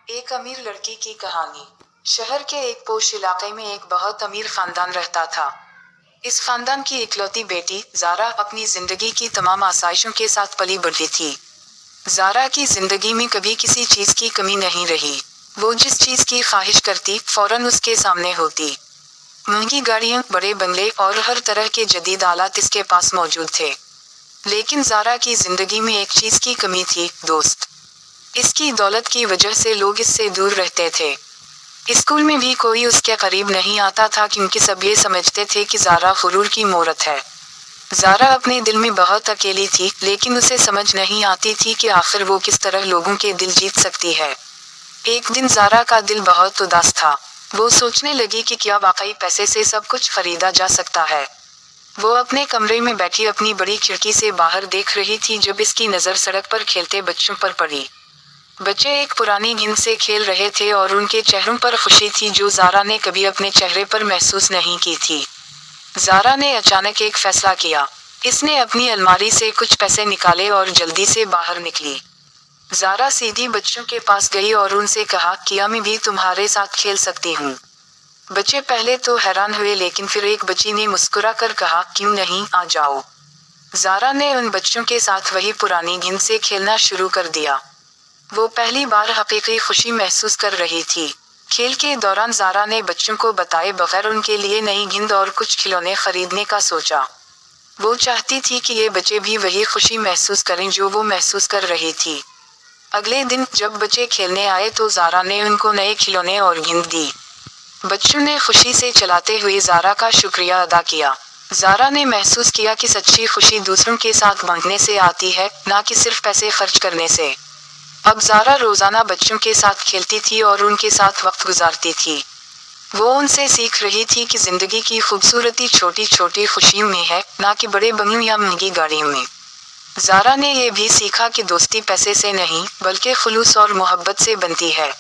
एक अमीर लड़की की कहानी। शहर के एक पोश इलाके में एक बहुत अमीर खानदान रहता था। इस खानदान की इकलौती बेटी ज़ारा अपनी जिंदगी की तमाम आसाइशों के साथ पली बढ़ी थी। ज़ारा की जिंदगी में कभी किसी चीज की कमी नहीं रही। वो जिस चीज की ख्वाहिश करती फौरन उसके सामने होती। महंगी गाड़ियां, बड़े बंगले और हर तरह के जदीद आलात इसके पास मौजूद थे। लेकिन ज़ारा की जिंदगी में एक चीज की कमी थी, दोस्त। इसकी दौलत की वजह से लोग इससे दूर रहते थे। स्कूल में भी कोई उसके करीब नहीं आता था क्योंकि सब ये समझते थे कि ज़ारा गुरूर की मूरत है। ज़ारा अपने दिल में बहुत अकेली थी, लेकिन उसे समझ नहीं आती थी कि आखिर वो किस तरह लोगों के दिल जीत सकती है। एक दिन ज़ारा का दिल बहुत उदास था। वो सोचने लगी कि क्या वाकई पैसे से सब कुछ खरीदा जा सकता है। वो अपने कमरे में बैठी अपनी बड़ी खिड़की से बाहर देख रही थी जब इसकी नज़र सड़क पर खेलते बच्चों पर पड़ी। बच्चे एक पुरानी गेंद से खेल रहे थे और उनके चेहरों पर खुशी थी जो ज़ारा ने कभी अपने चेहरे पर महसूस नहीं की थी। ज़ारा ने अचानक एक फैसला किया। इसने अपनी अलमारी से कुछ पैसे निकाले और जल्दी से बाहर निकली। ज़ारा सीधी बच्चों के पास गई और उनसे कहा कि मैं भी तुम्हारे साथ खेल सकती हूँ। बच्चे पहले तो हैरान हुए, लेकिन फिर एक बच्ची ने मुस्कुरा कर कहा, क्यों नहीं, आ जाओ। ज़ारा ने उन बच्चों के साथ वही पुरानी गेंद से खेलना शुरू कर दिया। वो पहली बार हकीकी खुशी महसूस कर रही थी। खेल के दौरान ज़ारा ने बच्चों को बताए बगैर उनके लिए नई गेंद और कुछ खिलौने खरीदने का सोचा। वो चाहती थी कि ये बच्चे भी वही खुशी महसूस करें जो वो महसूस कर रही थी। अगले दिन जब बच्चे खेलने आए तो ज़ारा ने उनको नए खिलौने और गेंद दी। बच्चों ने खुशी से चलाते हुए ज़ारा का शुक्रिया अदा किया। ज़ारा ने महसूस किया कि सच्ची खुशी दूसरों के साथ बांटने से आती है, ना कि सिर्फ पैसे खर्च करने से। अब ज़ारा रोज़ाना बच्चों के साथ खेलती थी और उनके साथ वक्त गुजारती थी। वो उनसे सीख रही थी कि ज़िंदगी की खूबसूरती छोटी छोटी खुशियों में है, ना कि बड़े बंगलों या महंगी गाड़ियों में। ज़ारा ने यह भी सीखा कि दोस्ती पैसे से नहीं बल्कि खुलूस और मोहब्बत से बनती है।